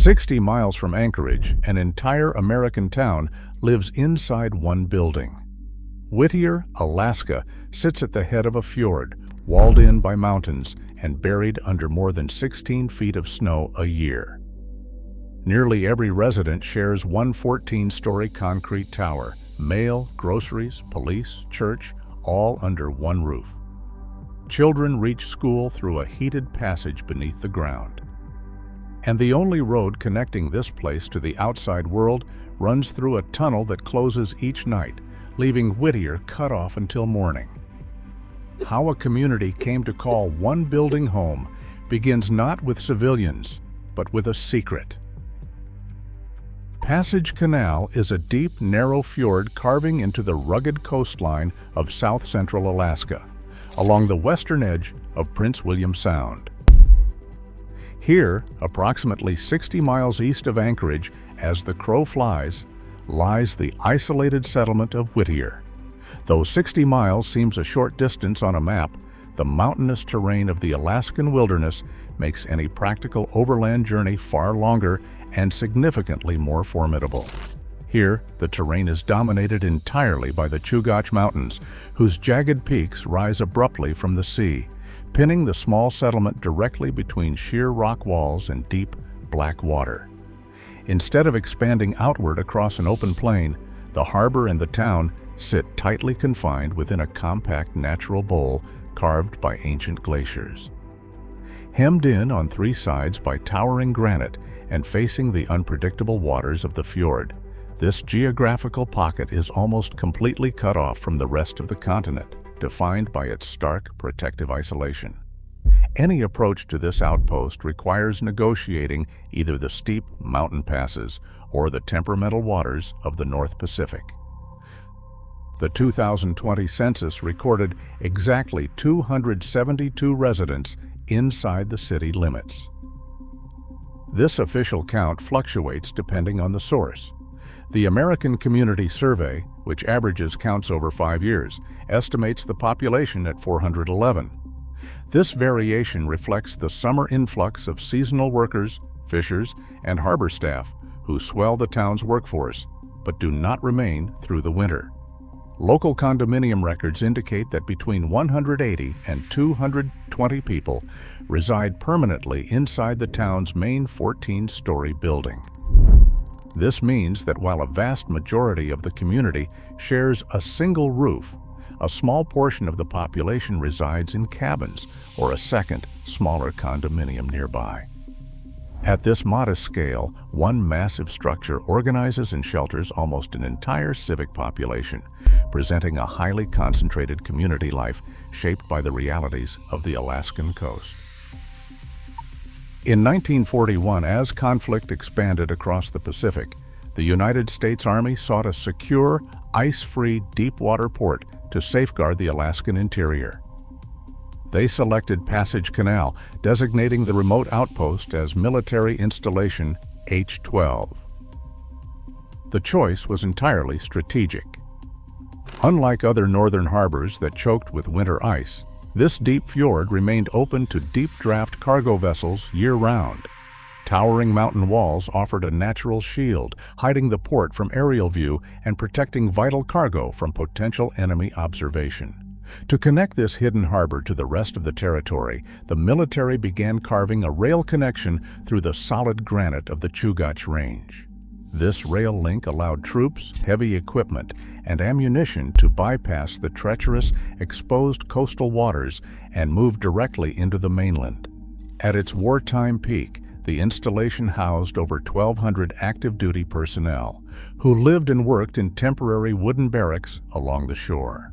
60 miles from Anchorage, an entire American town lives inside one building. Whittier, Alaska, sits at the head of a fjord, walled in by mountains and buried under more than 16 feet of snow a year. Nearly every resident shares one 14-story concrete tower, mail, groceries, police, church, all under one roof. Children reach school through a heated passage beneath the ground. And the only road connecting this place to the outside world runs through a tunnel that closes each night, leaving Whittier cut off until morning. How a community came to call one building home begins not with civilians, but with a secret. Passage Canal is a deep, narrow fjord carving into the rugged coastline of south-central Alaska, along the western edge of Prince William Sound. Here, approximately 60 miles east of Anchorage, as the crow flies, lies the isolated settlement of Whittier. Though 60 miles seems a short distance on a map, the mountainous terrain of the Alaskan wilderness makes any practical overland journey far longer and significantly more formidable. Here, the terrain is dominated entirely by the Chugach Mountains, whose jagged peaks rise abruptly from the sea, pinning the small settlement directly between sheer rock walls and deep, black water. Instead of expanding outward across an open plain, the harbor and the town sit tightly confined within a compact natural bowl carved by ancient glaciers. Hemmed in on three sides by towering granite and facing the unpredictable waters of the fjord, this geographical pocket is almost completely cut off from the rest of the continent, defined by its stark protective isolation. Any approach to this outpost requires negotiating either the steep mountain passes or the temperamental waters of the North Pacific. The 2020 census recorded exactly 272 residents inside the city limits. This official count fluctuates depending on the source. The American Community Survey, which averages counts over 5 years, estimates the population at 411. This variation reflects the summer influx of seasonal workers, fishers, and harbor staff who swell the town's workforce, but do not remain through the winter. Local condominium records indicate that between 180 and 220 people reside permanently inside the town's main 14-story building. This means that while a vast majority of the community shares a single roof, a small portion of the population resides in cabins or a second, smaller condominium nearby. At this modest scale, one massive structure organizes and shelters almost an entire civic population, presenting a highly concentrated community life shaped by the realities of the Alaskan coast. In 1941, as conflict expanded across the Pacific, the United States Army sought a secure, ice-free deep-water port to safeguard the Alaskan interior. They selected Passage Canal, designating the remote outpost as Military Installation H-12. The choice was entirely strategic. Unlike other northern harbors that choked with winter ice, this deep fjord remained open to deep-draft cargo vessels year-round. Towering mountain walls offered a natural shield, hiding the port from aerial view and protecting vital cargo from potential enemy observation. To connect this hidden harbor to the rest of the territory, the military began carving a rail connection through the solid granite of the Chugach Range. This rail link allowed troops, heavy equipment, and ammunition to bypass the treacherous, exposed coastal waters and move directly into the mainland. At its wartime peak, the installation housed over 1,200 active-duty personnel, who lived and worked in temporary wooden barracks along the shore.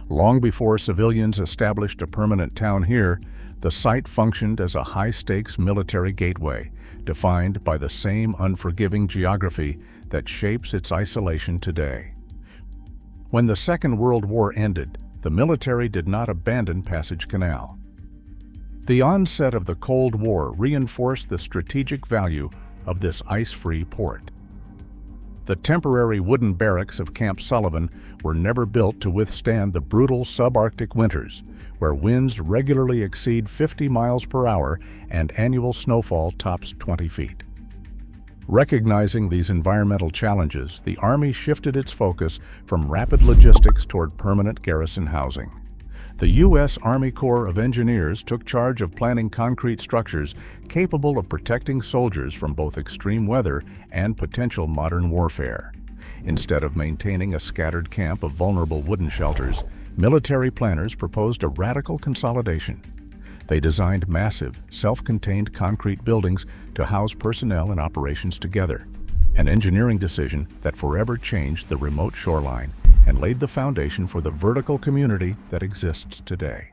Long before civilians established a permanent town here, the site functioned as a high-stakes military gateway, defined by the same unforgiving geography that shapes its isolation today. When the Second World War ended, the military did not abandon Passage Canal. The onset of the Cold War reinforced the strategic value of this ice-free port. The temporary wooden barracks of Camp Sullivan were never built to withstand the brutal subarctic winters, where winds regularly exceed 50 miles per hour and annual snowfall tops 20 feet. Recognizing these environmental challenges, the Army shifted its focus from rapid logistics toward permanent garrison housing. The U.S. Army Corps of Engineers took charge of planning concrete structures capable of protecting soldiers from both extreme weather and potential modern warfare. Instead of maintaining a scattered camp of vulnerable wooden shelters, military planners proposed a radical consolidation. They designed massive, self-contained concrete buildings to house personnel and operations together, an engineering decision that forever changed the remote shoreline and laid the foundation for the vertical community that exists today.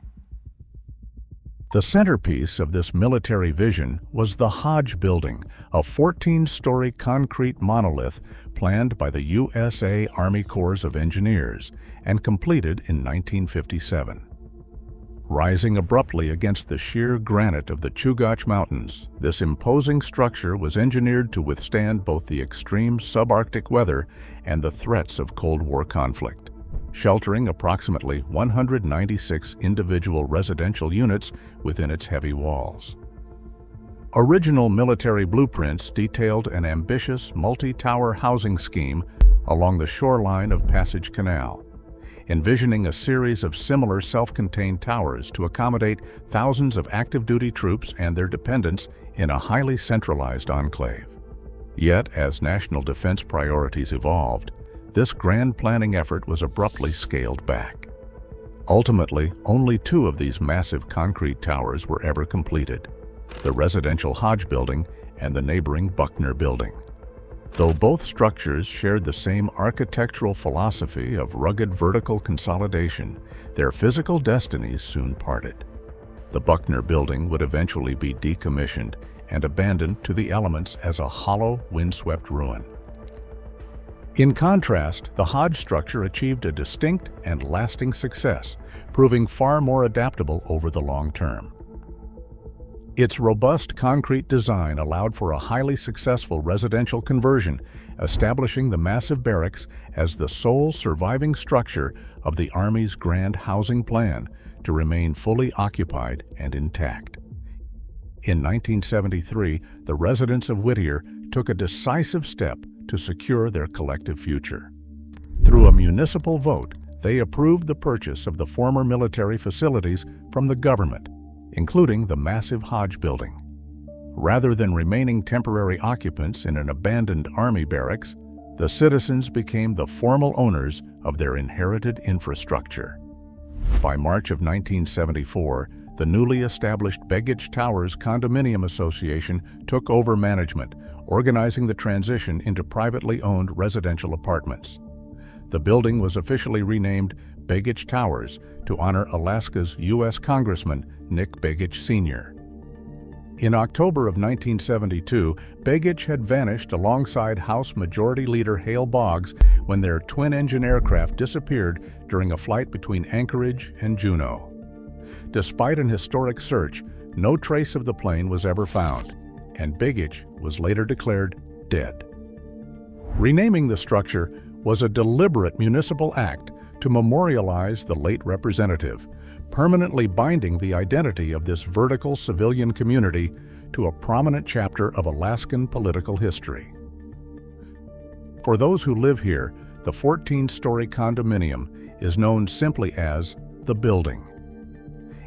The centerpiece of this military vision was the Hodge Building, a 14-story concrete monolith planned by the USA Army Corps of Engineers and completed in 1957. Rising abruptly against the sheer granite of the Chugach Mountains, this imposing structure was engineered to withstand both the extreme subarctic weather and the threats of Cold War conflict, sheltering approximately 196 individual residential units within its heavy walls. Original military blueprints detailed an ambitious multi-tower housing scheme along the shoreline of Passage Canal, envisioning a series of similar self-contained towers to accommodate thousands of active-duty troops and their dependents in a highly centralized enclave. Yet, as national defense priorities evolved, this grand planning effort was abruptly scaled back. Ultimately, only 2 of these massive concrete towers were ever completed: the residential Hodge Building and the neighboring Buckner Building. Though both structures shared the same architectural philosophy of rugged vertical consolidation, their physical destinies soon parted. The Buckner Building would eventually be decommissioned and abandoned to the elements as a hollow, windswept ruin. In contrast, the Hodge structure achieved a distinct and lasting success, proving far more adaptable over the long term. Its robust concrete design allowed for a highly successful residential conversion, establishing the massive barracks as the sole surviving structure of the Army's grand housing plan to remain fully occupied and intact. In 1973, the residents of Whittier took a decisive step to secure their collective future. Through a municipal vote, they approved the purchase of the former military facilities from the government, including the massive Hodge Building. Rather than remaining temporary occupants in an abandoned Army barracks, the citizens became the formal owners of their inherited infrastructure. By March of 1974, the newly established Begich Towers Condominium Association took over management, organizing the transition into privately owned residential apartments. The building was officially renamed Begich Towers to honor Alaska's U.S. Congressman Nick Begich Sr. In October of 1972, Begich had vanished alongside House Majority Leader Hale Boggs when their twin-engine aircraft disappeared during a flight between Anchorage and Juneau. Despite an historic search, no trace of the plane was ever found, and Begich was later declared dead. Renaming the structure was a deliberate municipal act to memorialize the late representative, permanently binding the identity of this vertical civilian community to a prominent chapter of Alaskan political history. For those who live here, the 14-story condominium is known simply as the building.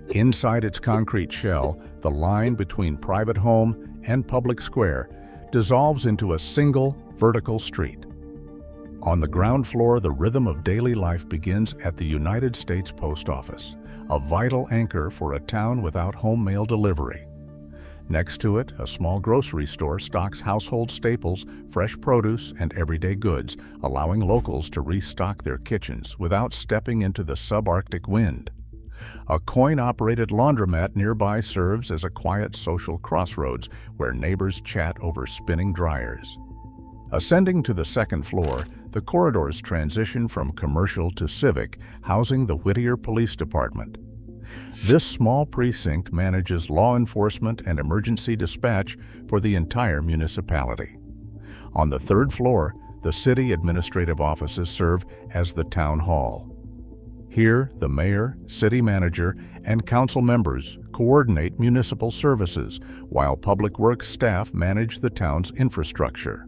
Inside its concrete shell, the line between private home and public square dissolves into a single vertical street. On the ground floor, the rhythm of daily life begins at the United States Post Office, a vital anchor for a town without home mail delivery. Next to it, a small grocery store stocks household staples, fresh produce, and everyday goods, allowing locals to restock their kitchens without stepping into the subarctic wind. A coin-operated laundromat nearby serves as a quiet social crossroads where neighbors chat over spinning dryers. Ascending to the second floor, the corridors transition from commercial to civic, housing the Whittier Police Department. This small precinct manages law enforcement and emergency dispatch for the entire municipality. On the third floor, the city administrative offices serve as the town hall. Here, the mayor, city manager, and council members coordinate municipal services, while public works staff manage the town's infrastructure.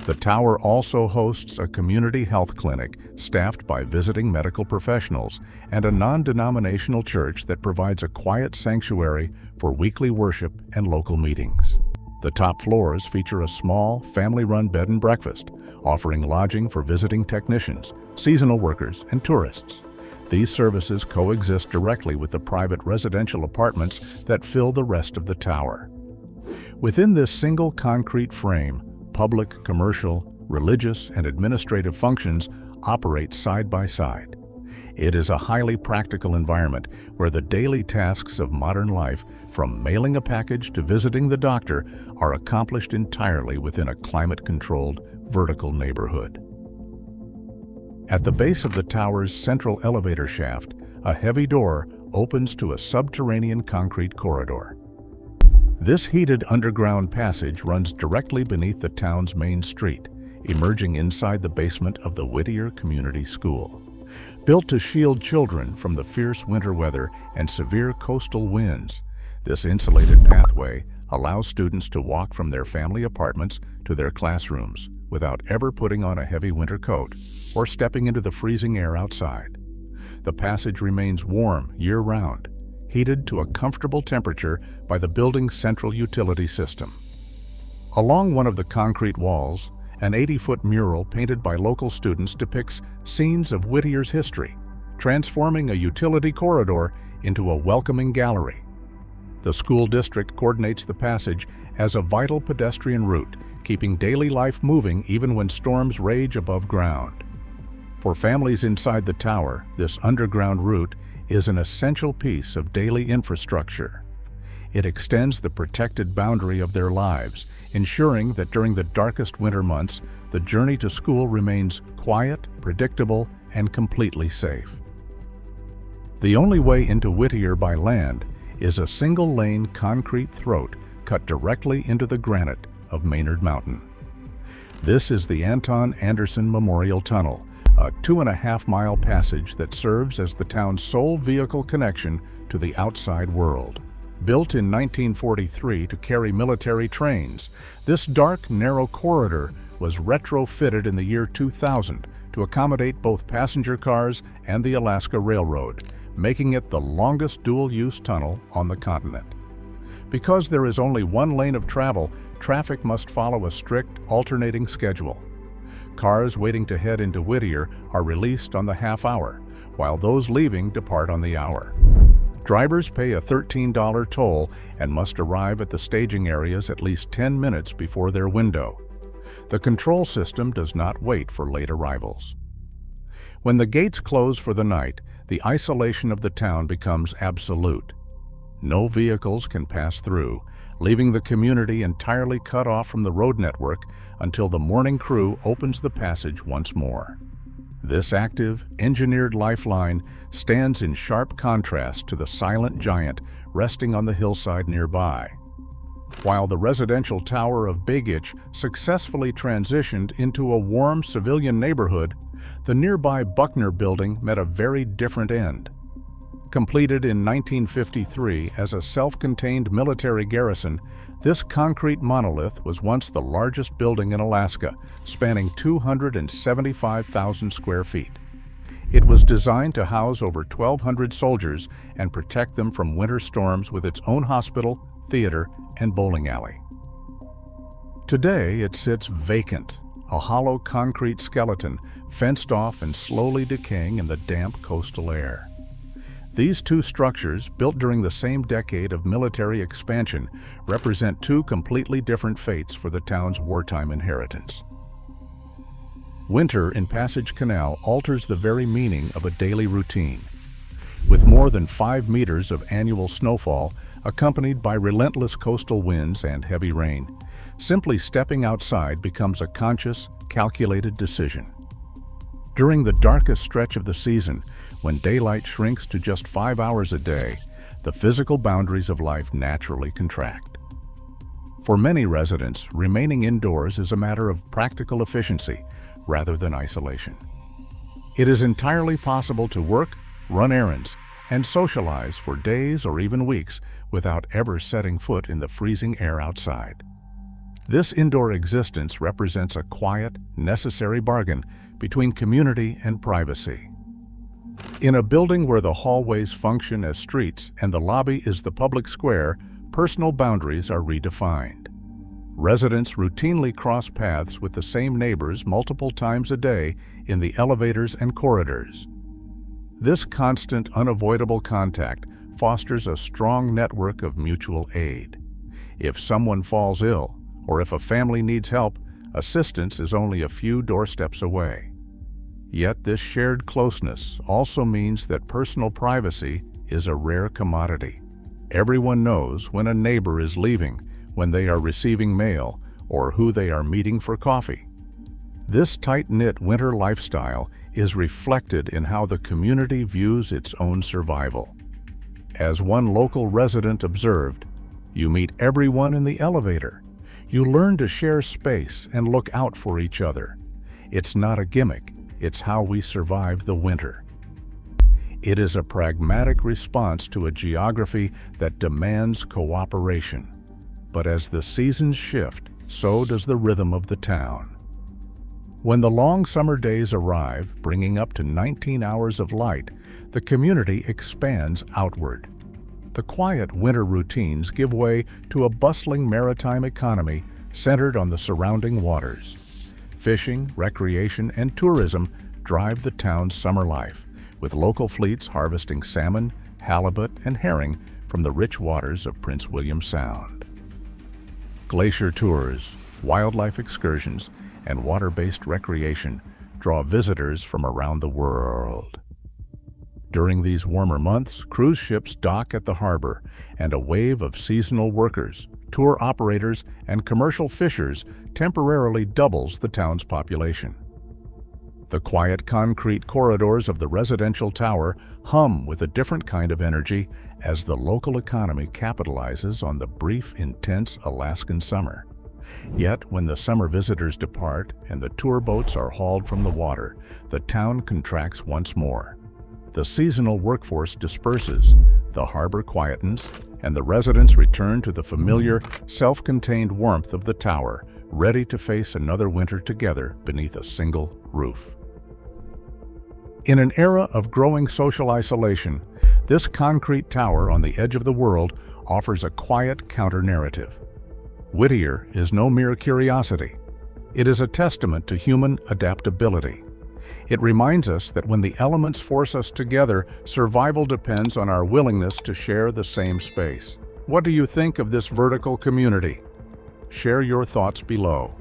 The tower also hosts a community health clinic staffed by visiting medical professionals and a non-denominational church that provides a quiet sanctuary for weekly worship and local meetings. The top floors feature a small, family-run bed and breakfast, offering lodging for visiting technicians, seasonal workers, and tourists. These services coexist directly with the private residential apartments that fill the rest of the tower. Within this single concrete frame, public, commercial, religious, and administrative functions operate side by side. It is a highly practical environment where the daily tasks of modern life, from mailing a package to visiting the doctor, are accomplished entirely within a climate-controlled, vertical neighborhood. At the base of the tower's central elevator shaft, a heavy door opens to a subterranean concrete corridor. This heated underground passage runs directly beneath the town's main street, emerging inside the basement of the Whittier Community School. Built to shield children from the fierce winter weather and severe coastal winds, this insulated pathway allows students to walk from their family apartments to their classrooms without ever putting on a heavy winter coat or stepping into the freezing air outside. The passage remains warm year-round, heated to a comfortable temperature by the building's central utility system. Along one of the concrete walls, an 80-foot mural painted by local students depicts scenes of Whittier's history, transforming a utility corridor into a welcoming gallery. The school district coordinates the passage as a vital pedestrian route, keeping daily life moving even when storms rage above ground. For families inside the tower, this underground route is an essential piece of daily infrastructure. It extends the protected boundary of their lives, ensuring that during the darkest winter months, the journey to school remains quiet, predictable, and completely safe. The only way into Whittier by land is a single-lane concrete throat cut directly into the granite of Maynard Mountain. This is the Anton Anderson Memorial Tunnel, a 2.5-mile passage that serves as the town's sole vehicle connection to the outside world. Built in 1943 to carry military trains, this dark, narrow corridor was retrofitted in the year 2000 to accommodate both passenger cars and the Alaska Railroad, making it the longest dual-use tunnel on the continent. Because there is only one lane of travel, traffic must follow a strict, alternating schedule. Cars waiting to head into Whittier are released on the half-hour, while those leaving depart on the hour. Drivers pay a $13 toll and must arrive at the staging areas at least 10 minutes before their window. The control system does not wait for late arrivals. When the gates close for the night, the isolation of the town becomes absolute. No vehicles can pass through, leaving the community entirely cut off from the road network until the morning crew opens the passage once more. This active, engineered lifeline stands in sharp contrast to the silent giant resting on the hillside nearby. While the residential tower of Big Itch successfully transitioned into a warm civilian neighborhood, the nearby Buckner building met a very different end. Completed in 1953 as a self-contained military garrison, this concrete monolith was once the largest building in Alaska, spanning 275,000 square feet. It was designed to house over 1,200 soldiers and protect them from winter storms with its own hospital, theater, and bowling alley. Today, it sits vacant, a hollow concrete skeleton fenced off and slowly decaying in the damp coastal air. These two structures, built during the same decade of military expansion, represent two completely different fates for the town's wartime inheritance. Winter in Passage Canal alters the very meaning of a daily routine. With more than 5 meters of annual snowfall, accompanied by relentless coastal winds and heavy rain, simply stepping outside becomes a conscious, calculated decision. During the darkest stretch of the season, when daylight shrinks to just 5 hours a day, the physical boundaries of life naturally contract. For many residents, remaining indoors is a matter of practical efficiency rather than isolation. It is entirely possible to work, run errands, and socialize for days or even weeks without ever setting foot in the freezing air outside. This indoor existence represents a quiet, necessary bargain between community and privacy. In a building where the hallways function as streets and the lobby is the public square, personal boundaries are redefined. Residents routinely cross paths with the same neighbors multiple times a day in the elevators and corridors. This constant, unavoidable contact fosters a strong network of mutual aid. If someone falls ill, or if a family needs help, assistance is only a few doorsteps away. Yet this shared closeness also means that personal privacy is a rare commodity. Everyone knows when a neighbor is leaving, when they are receiving mail, or who they are meeting for coffee. This tight-knit winter lifestyle is reflected in how the community views its own survival. As one local resident observed, "You meet everyone in the elevator. You learn to share space and look out for each other. It's not a gimmick, it's how we survive the winter." It is a pragmatic response to a geography that demands cooperation. But as the seasons shift, so does the rhythm of the town. When the long summer days arrive, bringing up to 19 hours of light, the community expands outward. The quiet winter routines give way to a bustling maritime economy centered on the surrounding waters. Fishing, recreation, and tourism drive the town's summer life, with local fleets harvesting salmon, halibut, and herring from the rich waters of Prince William Sound. Glacier tours, wildlife excursions, and water-based recreation draw visitors from around the world. During these warmer months, cruise ships dock at the harbor, and a wave of seasonal workers, tour operators, and commercial fishers temporarily doubles the town's population. The quiet concrete corridors of the residential tower hum with a different kind of energy as the local economy capitalizes on the brief, intense Alaskan summer. Yet, when the summer visitors depart and the tour boats are hauled from the water, the town contracts once more. The seasonal workforce disperses, the harbor quietens, and the residents return to the familiar, self-contained warmth of the tower, ready to face another winter together beneath a single roof. In an era of growing social isolation, this concrete tower on the edge of the world offers a quiet counter-narrative. Whittier is no mere curiosity. It is a testament to human adaptability. It reminds us that when the elements force us together, survival depends on our willingness to share the same space. What do you think of this vertical community? Share your thoughts below.